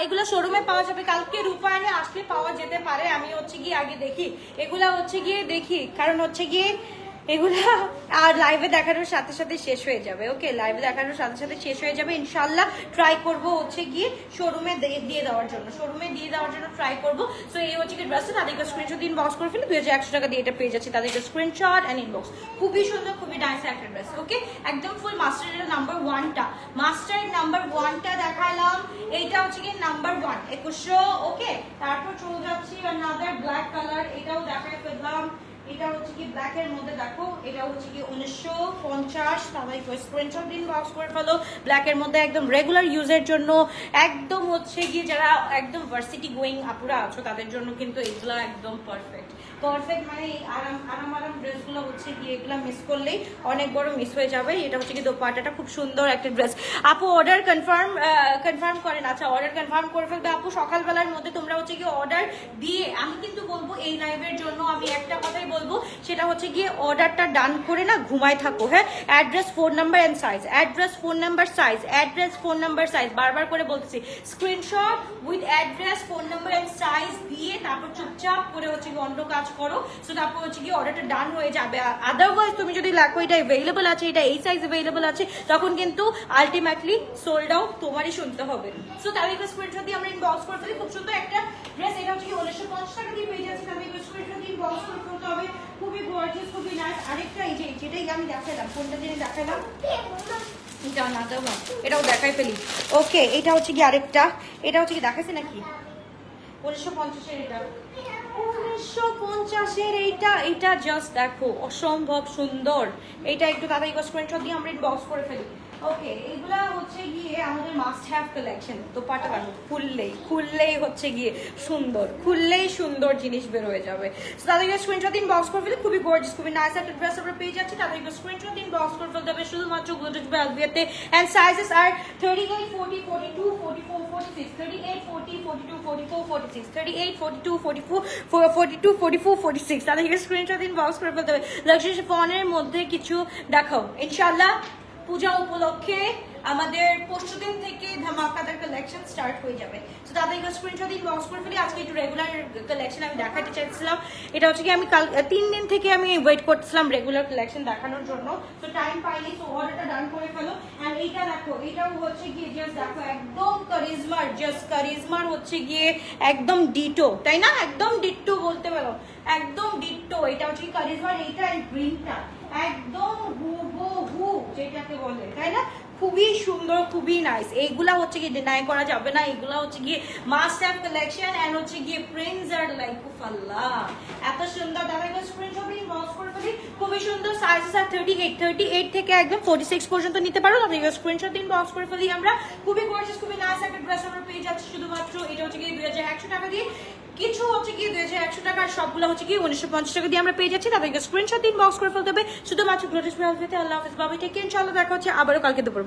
এগুলো শোরুমে পাওয়া যাবে, কালকে রূপায়ণে আসলে পাওয়া যেতে পারে। আমি হচ্ছে গিয়ে আগে দেখি, এগুলা হচ্ছে গিয়ে দেখি, কারণ হচ্ছে গিয়ে এগুলা আর লাইভে দেখানোর সাথে সাথে শেষ হয়ে যাবে। ওকে, লাইভে দেখানোর সাথে সাথে শেষ হয়ে যাবে। ইনশাল্লাহ ট্রাই করবো হচ্ছে গিয়ে শোরুমে দিয়ে দেওয়ার জন্য, ট্রাই করবো। সো এই হচ্ছে কি ড্রেসটা, তাদেরকে স্ক্রিনশট দিন, বক্স করে ফেলে 2100 টাকা দিয়ে এটা পেয়ে যাচ্ছি। তাদেরকে স্ক্রিনশট অ্যান্ড ইনবক্স। খুবই সুন্দর, খুবই নাইস একটা ড্রেস। ওকে, একদম ফুল মাস্টারের নাম্বার 1টা, মাস্টারের নাম্বার 1টা দেখালাম। এইটা হচ্ছে কি নাম্বার 1 2100। ওকে, তারপর চলে যাচ্ছি আনাদার ব্ল্যাক কালার, এটাও দেখাই ফেললাম। এটা হচ্ছে কি ব্ল্যাক এর মধ্যে দেখো, এটা হচ্ছে কি 1950। তাহলে স্ক্রিনশট দিন, বক্স করে ফেলো। ব্ল্যাক এর মধ্যে একদম রেগুলার ইউজের জন্য, একদম হচ্ছে কি যারা একদম ভার্সিটি গোয়িং আপুরা আছো তাদের জন্য কিন্তু এগুলো একদম পারফেক্ট। মানে আরাম ড্রেসগুলো হচ্ছে কি এগুলো মিস করলেই অনেক বড় মিস হয়ে যাবে। এটা হচ্ছে কি দোপাট্টাটা খুব সুন্দর একটা ড্রেস। আপু অর্ডার কনফার্ম করেন? আচ্ছা, অর্ডার কনফার্ম করে ফেলবে আপু সকালবেলার মধ্যে। তোমরা হচ্ছে কি অর্ডার দিয়ে, আমি কিন্তু বলবো এই লাইভের জন্য আমি একটা কথাই বলবো, সেটা হচ্ছে গিয়ে অর্ডারটা ডান করে না ঘুমায় থাকো। হ্যাঁ, address, phone number and size, address, phone number, size, address, phone number, size, বারবার করে বলতেছি। Screenshot with address, phone number and size দিয়ে তারপর চুপচাপ করে হচ্ছে কি অন্য কাজ করো। সো তারপর হচ্ছে কি অর্ডারটা ডান হয়ে যাবে। আদারওয়াইজ তুমি যদি দেখো এটা অ্যাভেলেবল আছে, এটা এই সাইজ অ্যাভেলেবল আছে, তখন কিন্তু আলটিমেটলি সোল্ড আউট তোমারই শুনতে হবে। সো তাদেরকে স্ক্রিনশট দিয়ে আমরা ইনবক্স করে ফেলি। খুব সুন্দর একটা ড্রেস, এটা হচ্ছে কি 1950 টাকা দিয়ে পেয়ে যাচ্ছি। তাদেরকে স্ক্রিনশট দিয়ে ইনবক্স করে ফেলতে হবে। খুবই গর্জিয়াস, খুবই নাইস। আরেকটা এই যে যেটাই আমি দেখালাম, কোনটা যিনি দেখালাম, এটা আনাদার ওয়ান, এটাও দেখাই ফেলি। ওকে, এটা হচ্ছে কি আরেকটা, এটা হচ্ছে কি দেখাইছে নাকি 1950-এর, এটা 1950-এর এইটা জাস্ট দেখো অসম্ভব সুন্দর। এইটা একটু দাদা স্ক্রিনশট দিয়ে আমরা বক্স করে ফেলি। ওকে, এগুলা হচ্ছে গিয়ে আমাদের মাস্ট হ্যাভ কালেকশন। তো পাটা দেখো, খুললেই হচ্ছে গিয়ে সুন্দর, খুললেই সুন্দর জিনিস বের হয়ে যাবে। তো তাদেরকে স্ক্রিনশট দিন, বক্স করে ফেলি। খুবই গর্জিয়াস, খুবই নাইস একটা ড্রেস আমরা পেয়ে যাচ্ছি। তাদেরকে স্ক্রিনশট দিন, বক্স করে ফেলতে হবে শুধুমাত্র গ্লুটেড বেলভিয়াতে। এন্ড সাইজেস আর 38, 40, 42, 44, 46, 38, 40, 42, 44, 46, 38, 42, 44, 42, 44, 46 তাদেরকে স্ক্রিনশট দিন, বক্স করে ফেলতে হবে। লাক্সারি শিফনের মধ্যে কিছু দেখাও ইনশাআল্লাহ। পূজা উপলক্ষে আমাদের পরশুদিন থেকে ধামাকাদার কালেকশন স্টার্ট হয়ে যাবে। তো তাদেরকে স্ক্রিনশট ইনবক্স করে ফেলি। আজকে একটু রেগুলার কালেকশন আমি দেখাতে চাইছিলাম। এটা হচ্ছে কি আমি কাল 3 দিন থেকে আমি ওয়েট করতেছিলাম রেগুলার কালেকশন দেখানোর জন্য, তো টাইম পাইনি, তো অর্ডারটা ডান করে ফেলো। এন্ড এইটা দেখো, এটাও হচ্ছে গিয়ে জাস্ট দেখো একদম কারিজমার, জাস্ট কারিজমার হচ্ছে গিয়ে একদম ডিটো, তাই না? একদম ডিটো বলতে পারো, একদম ডিটো। এটা হচ্ছে কারিজমার, এইটা গ্রিনটা একদম হুবহু যেটাকে বলে, তাই না? খুবই সুন্দর, খুবই নাইস। এইগুলা হচ্ছে গিয়ে ডিনাই করা যাবে না, এইগুলা হচ্ছে গিয়ে মাস্ট হ্যাভ কালেকশন। এন্ড হচ্ছে গিয়ে প্রিন্টস আর লাইক আল্লাহ এত সুন্দর। দাদাকে স্ক্রিনশট ইনবক্স করে ফেলি। খুবই সুন্দর সাইজেস আর 38 থেকে একদম 46 পর্যন্ত নিতে পারো। দাদাকে স্ক্রিনশট ইনবক্স করে ফেলি আমরা। খুবই গর্জিয়াস, খুবই নাইস একটা ড্রেস আমরা পেয়ে যাচ্ছি শুধুমাত্র। এটা হচ্ছে গিয়ে 2100 টাকা দিয়ে, কিছু হচ্ছে গিয়ে 2100 টাকা, আর সবগুলো হচ্ছে গিয়ে 1950 টাকা দিয়ে আমরা পেয়ে যাচ্ছি। তাদেরকে স্ক্রিনশট ইনবক্স করে ফেলতে হবে শুধুমাত্র গ্লোটাস ব্রাউজেতে। আল্লাহ হাফেজ, বাবাই টেক কেয়ার। ইনশাআল্লাহ দেখা হচ্ছে আবারও কালকে দুপুর।